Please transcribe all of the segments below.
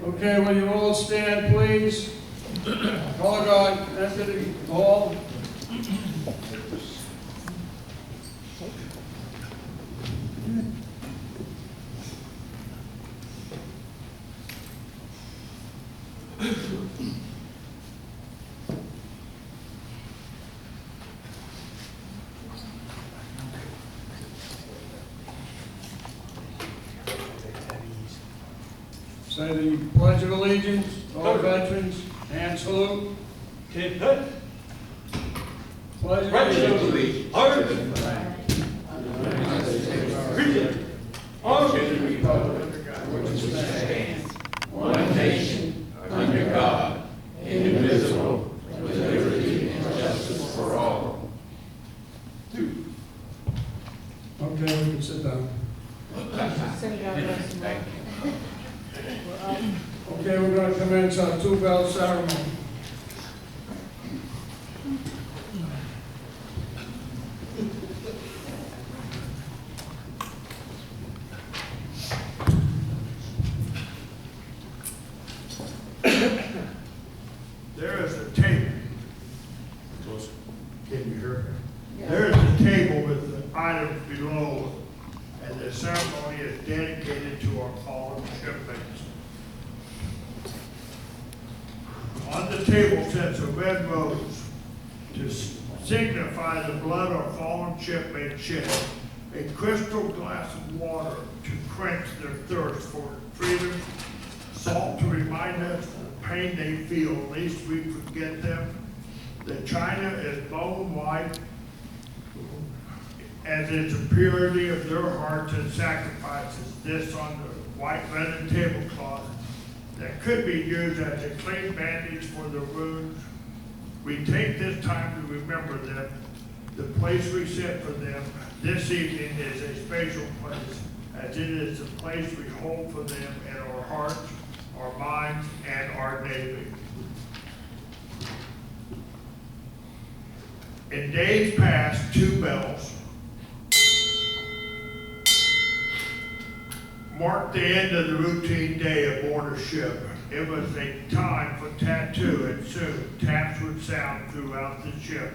Okay, will you all stand, please? Call God, Anthony Hall. Say the Pledge of Allegiance, all veterans, hand salute. Okay, good. Pledge of Pledge of Allegiance. allegiance. Honor to the flag. Freedom. Honor to the republic which stands one nation under God, indivisible, with liberty and justice for all. Okay, we can sit down. Okay, we're going to commence our two-bell ceremony. There is a table. Can you hear me? There is a table with the items below, and the ceremony is dedicated to our fallen shipmates. On the table sits a red rose to signify the blood our fallen shipmates shed, a crystal glass of water to quench their thirst for freedom, salt to remind us of the pain they feel, lest we forget them. The china is bone white, as is the purity of their hearts and sacrifices. This on the white linen tablecloth that could be used as a clean bandage for the wounds. We take this time to remember them. The place we set for them this evening is a special place, as it is the place we hold for them in our hearts, our minds, and our navy. In days past, two bells marked the end of the routine day aboard a ship. It was a time for tattoo, and soon taps would sound throughout the ship.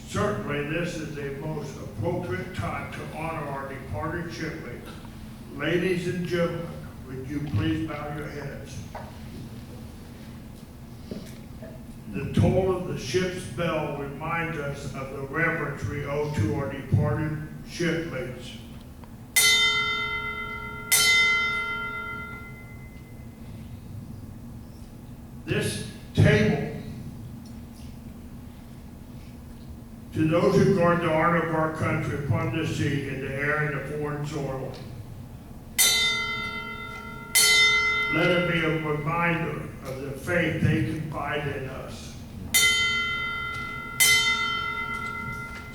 Certainly, this is the most appropriate time to honor our departed shipmates. Ladies and gentlemen, would you please bow your heads? The toll of the ship's bell reminds us of the reverence we owe to our departed shipmates. This table, to those who guard the honor of our country upon the sea, in the air, and the foreign soil, let it be a reminder of the faith they confide in us.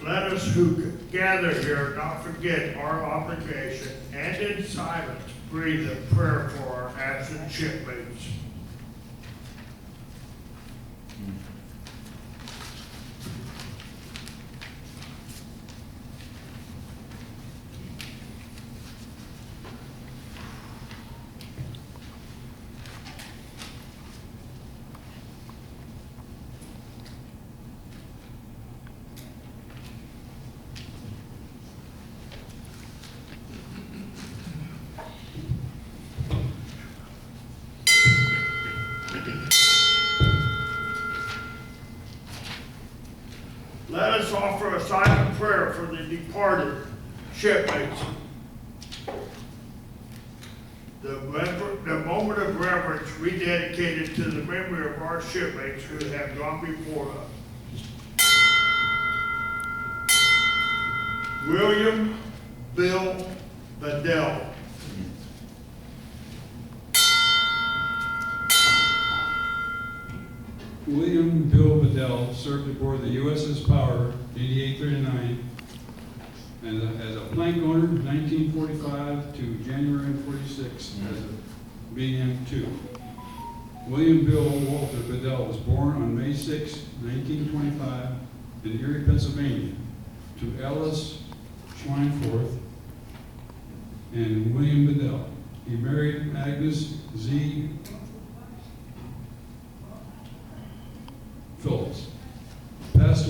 Let us who gather here not forget our obligation, and in silence breathe a prayer for our absent shipmates. Let us offer a silent prayer for the departed shipmates. The moment of reverence rededicated to the memory of our shipmates who have gone before us. William Bill Bedell. William Bill Bedell served aboard the USS Power, 8839, and as a plank owner, 1945 to January 46 as a BM2. William Bill Walter Bedell was born on May 6, 1925, in Erie, Pennsylvania, to Ellis Schweinforth and William Bedell. He married Agnes Z.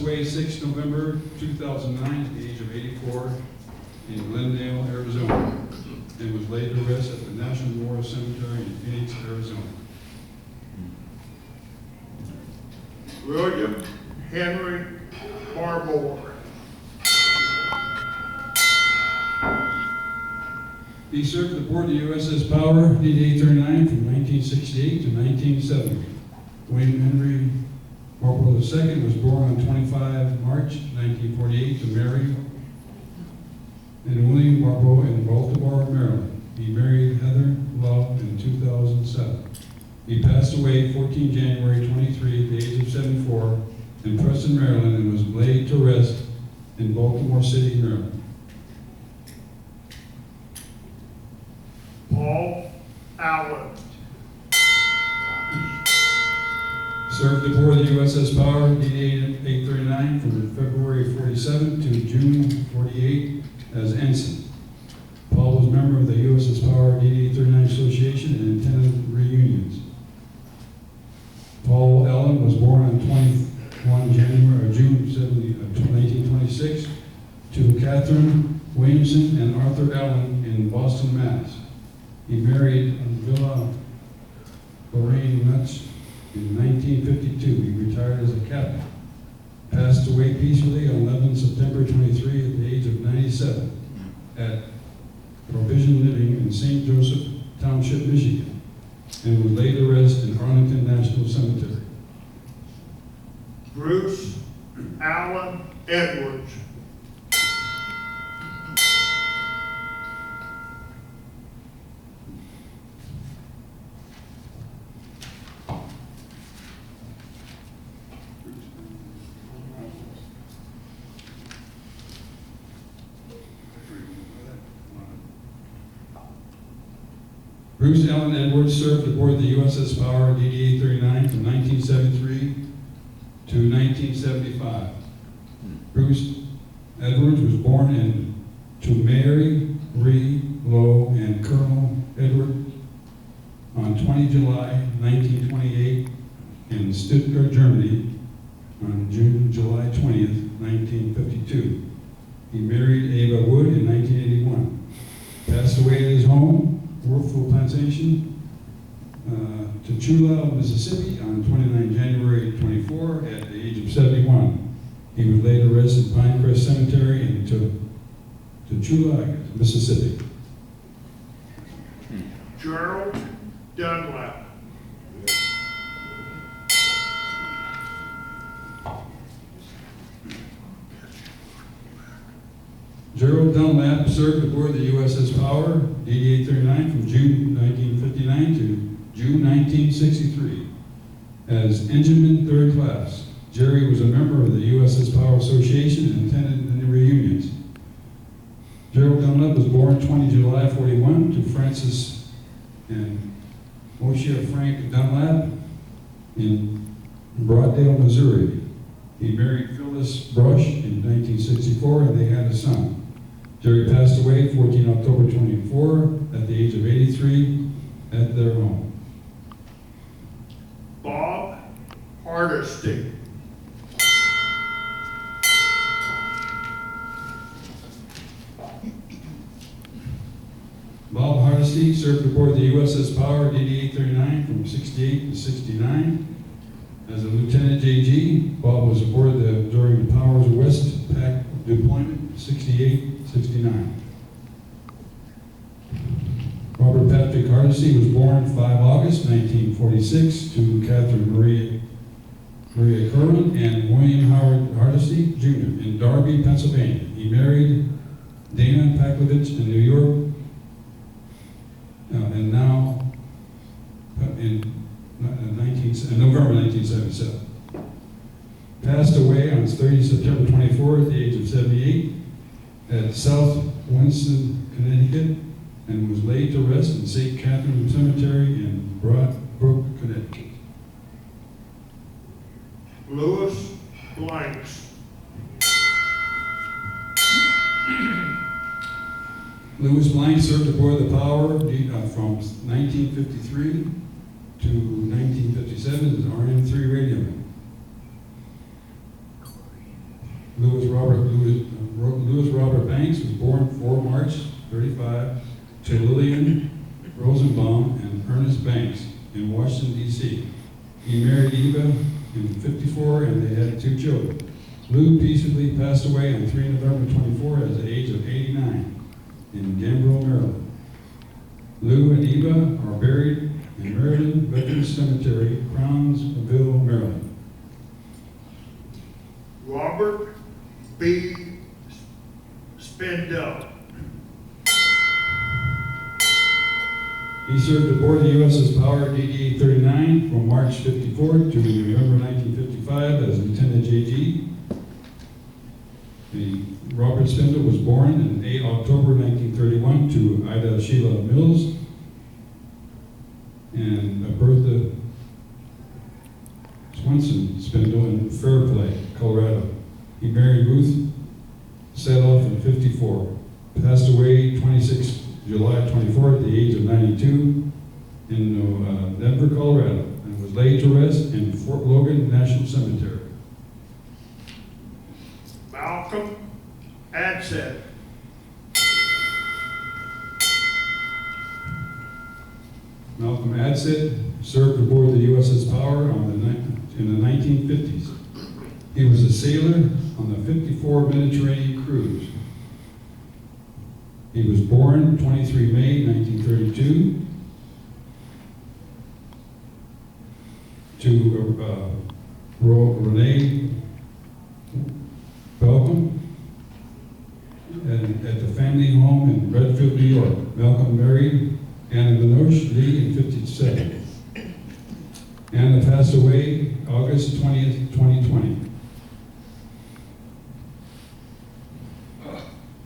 away 6 November 2009 at the age of 84 in Glendale, Arizona, and was laid to rest at the National War Cemetery in Phoenix, Arizona. William Henry Barbour. He served aboard the USS Power, DD-839, from 1968 to 1970. William Henry Barbour II was born on 25 March 1948 to Mary and William Barbour in Baltimore, Maryland. He married Heather Love in 2007. He passed away 14 January 23 at the age of 74 in Preston, Maryland, and was laid to rest in Baltimore City, Maryland. Paul Allen. Served aboard the USS Power, DD-839, from February 47 to June 48 as ensign. Paul was a member of the USS Power DD-839 Association and attended reunions. Paul Allen was born on 21 June 1926 to Catherine Williamson and Arthur Allen in Boston, Mass. He married Villa Lorraine Nuts in 1952. He retired as a captain. Passed away peacefully on 11 September 23 at the age of 97 at Provision Living in St. Joseph Township, Michigan, and was laid to rest in Arlington National Cemetery. Bruce Allen Edwards. Bruce Allen Edwards served aboard the USS Power DD-839 from 1973 to 1975. Bruce Edwards was born to Mary Ree Lowe and Colonel Edward on 20 July 1928 in Stuttgart, Germany on July 20th, 1952. He married Ava Wood in 1981. Passed away at his home, Wolfville Plantation, Tachula, Mississippi, on 29 January 24 at the age of 71. He was laid to rest at Pinecrest Cemetery in Tachula, Mississippi. Gerald Dunlap. Gerald Dunlap served aboard the USS Power, DD-839, from June 1959 to June 1963 as Engineman Third Class. Jerry was a member of the USS Power Association and attended the reunions. Gerald Dunlap was born 20 July 41 to Francis and Moshe Frank Dunlap in Broaddale, Missouri. He married Phyllis Brush in 1964 and they had a son. Jerry passed away 14 October 24 at the age of 83 at their home. Bob Hardesty. Bob Hardesty served aboard the USS Power DD-839 from 68 to 69. As a Lieutenant JG, Bob was aboard during the Powers West Pac deployment, 68-69. Robert Patrick Hardesty was born 5 August 1946 to Catherine Maria Kerwin and William Howard Hardesty Jr. in Darby, Pennsylvania. He married Dana Paklovich in New York, and now in November 1977. Passed away on 30 September 24 at the age of 78 at South Winston, Connecticut, and was laid to rest in St. Catherine Cemetery in Broad Brook, Connecticut. Louis Blanks. Louis Blank served aboard the Power from 1953 to 1957 as an RM-3 radioman. Louis Robert Banks was born 4 March 35 to Lillian Rosenbaum and Ernest Banks in Washington, D.C. He married Eva in 54 and they had 2 children. Lou peacefully passed away on 3 November 24 at the age of 89 in Gambrillo, Maryland. Lou and Eva are buried in Maryland Veterans Cemetery, Crownsville, Maryland. Robert B. Spindell. He served aboard the USS Power DD 39 from March 54 to November 1955 as Lieutenant JG. Robert Spindell was born in 8 October 1931 to Ida Sheila Mills and Bertha Swenson Spindell in Fairplay, Colorado. He married Ruth Sedoff in 54. Passed away 26 July 24 at the age of 92 in Denver, Colorado, and was laid to rest in Fort Logan National Cemetery. Malcolm Adset. Malcolm Adset served aboard the USS Power in the 1950s. He was a sailor on the 54 Mediterranean cruise. He was born 23 May 1932 to Renee Belcom at the family home in Redfield, New York. Malcolm married Anna Minoche Lee in 57. Anna passed away August 20th, 2020.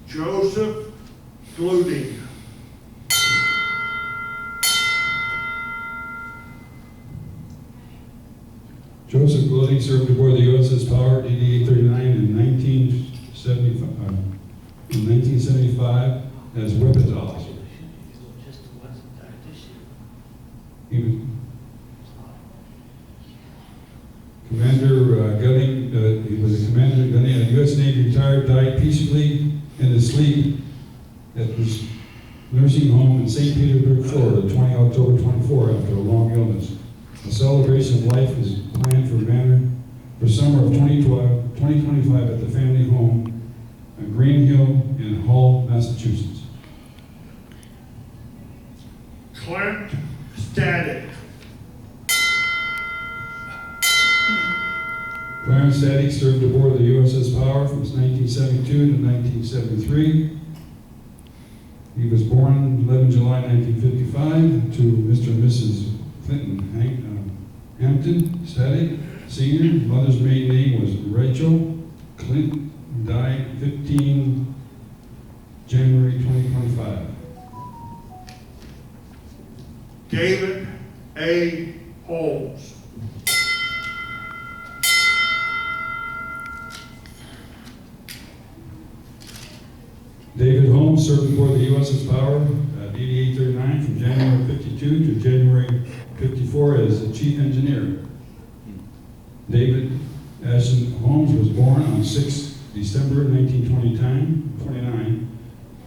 Joseph Gluting. Joseph Gluting served aboard the USS Power DD-39 in 1975 as weapons officer. He was Commander Gunning. He was a commander Gunning. A U.S. Navy retired, died peacefully in his sleep at his nursing home in St. Petersburg, Florida, 20 October 24, after a long illness. A celebration of life is planned for summer of 2025 at the family home in Green Hill in Hull, Massachusetts. Clint Static. Clarence Static served aboard the USS Power from 1972 to 1973. He was born 11 July 1955 to Mr. and Mrs. Clinton Hampton Static Sr. Mother's maiden name was Rachel. Clint died 15 January 2025. David A. Holmes. David Holmes served aboard the USS Power DD-839 from January 52 to January 54 as the chief engineer. David Ashton Holmes was born on 6 December 1929,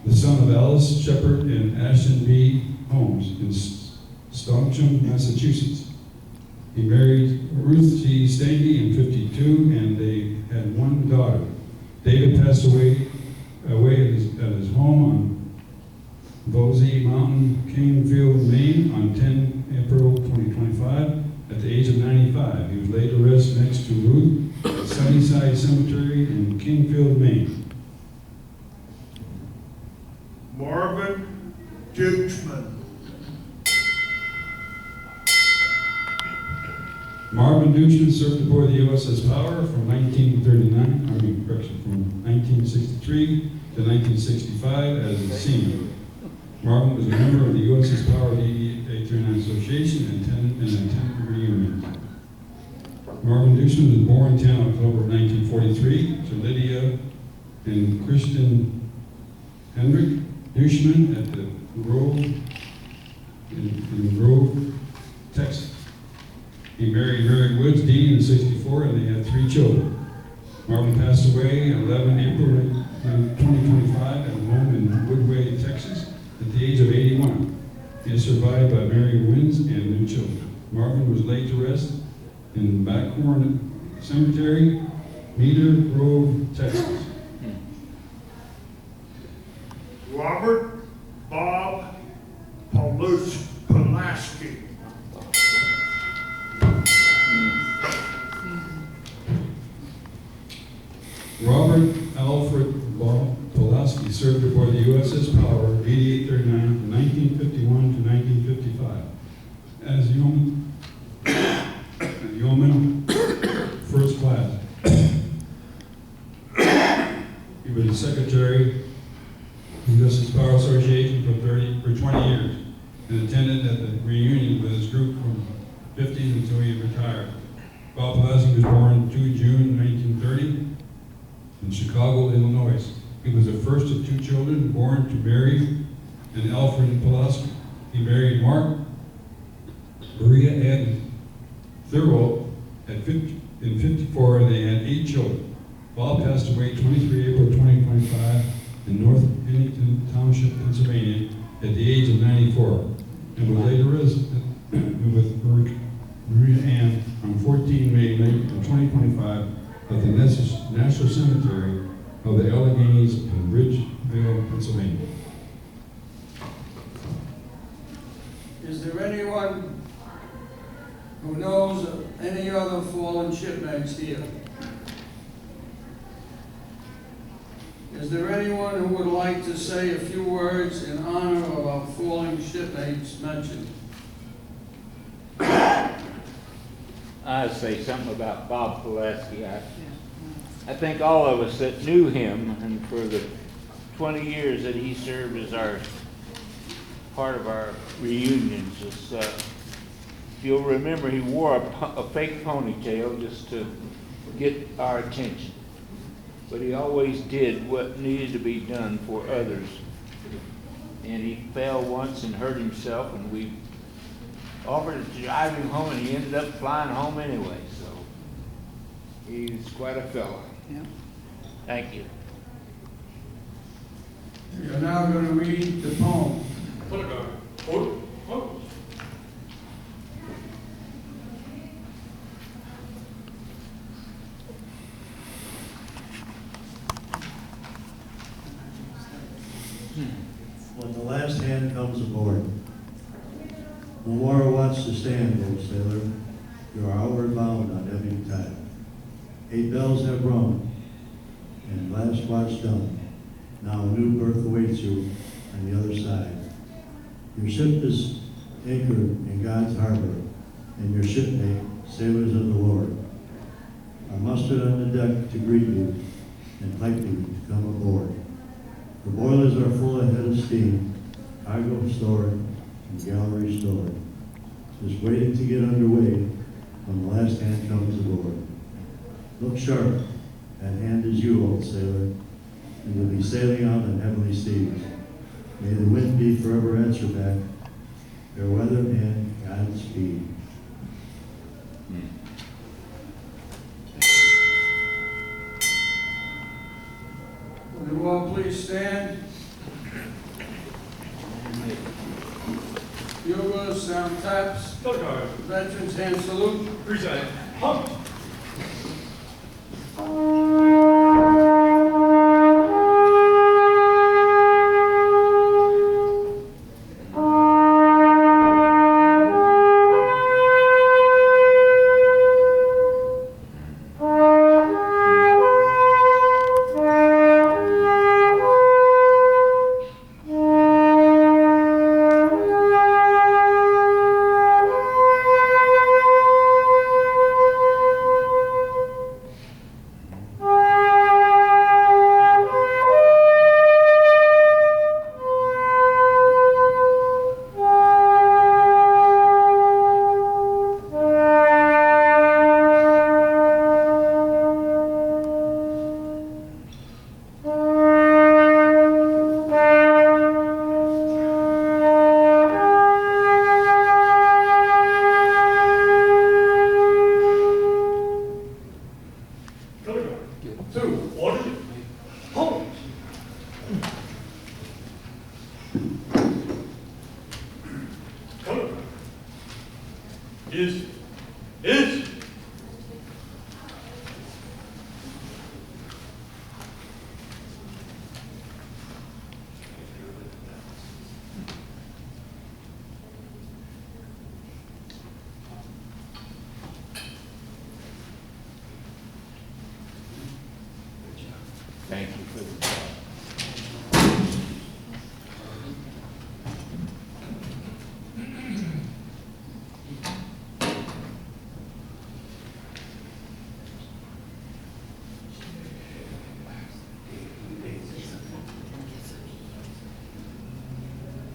the son of Alice Shepard and Ashton B. Holmes in Stoneham, Massachusetts. He married Ruth T. Stange in 52 and they had 1 daughter. David passed away at his home on Vosey Mountain, Kingfield, Maine on 10 April 2025 at the age of 95. He was laid to rest next to Ruth at Sunnyside Cemetery in Kingfield, Maine. Marvin Dukesman. Marvin Dukesman served aboard the USS Power from 1963 to 1965 as a senior. Marvin was a member of the USS Power DD-839 Association and attended reunions. Marvin Dukesman was born 10 October 1943 to Lydia and Christian Henrik Dukesman at the Grove in Grove, Texas. He married Mary Woods Dean in 64 and they had 3 children. Marvin passed away on 11 April 2025 at home in Woodway, Texas, at the age of 81. He is survived by Mary Wins and 2 children. Marvin was laid to rest in Backhorn Cemetery, Meader Grove, Texas. Robert Bob Pulaski. Robert Alfred Pulaski served aboard the USS Power 8839 from 1951 to 1955 as yeoman first class. He was the secretary of the USS Power Association for 20 years and attended at the reunion with his group from 50s until he retired. Bob Pulaski was born 2 June 1930 in Chicago, Illinois. He was the first of 2 children born to Mary and Alfred Pulaski. He married Mark, Maria, and Thurl in 54, and they had 8 children. Bob passed away 23 April 2025 in North Pennington Township, Pennsylvania, at the age of 94, and was later with Maria Ann on 14 May 2025 at the National Cemetery of the Alleghenies in Ridgeville, Pennsylvania. Is there anyone who knows of any other fallen shipmates here? Is there anyone who would like to say a few words in honor of our fallen shipmates mentioned? I'd say something about Bob Pulaski. I think all of us that knew him, and for the 20 years that he served as our part of our reunions, if you'll remember, he wore a fake ponytail just to get our attention. But he always did what needed to be done for others. And he fell once and hurt himself, and we offered to drive him home, and he ended up flying home anyway. So he's quite a fellow. Yeah. Thank you. We are now going to read the poem. When the last hand comes aboard, no more watch to stand, old sailor. You are outward bound on ebbing tide. 8 bells have rung, and last watch done. Now a new berth awaits you on the other side. Your ship is anchored in God's harbor, and your shipmate, sailors of the Lord, are mustered on the deck to greet you and pipe you to come aboard. The boilers are full ahead of steam, cargo stored, and gallery stored, just waiting to get underway when the last hand comes aboard. Look sharp, that hand is you, old sailor, and you'll be sailing out on heavenly seas. May the wind be forever at your back, fair weather and Godspeed. Will you all please stand? Buglers, sound taps. Veterans hand salute. is. Thank you for the.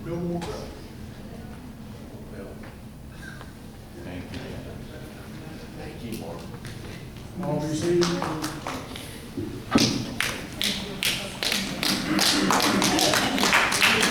Bill Walker. Thank you. Thank you, Mark. All received.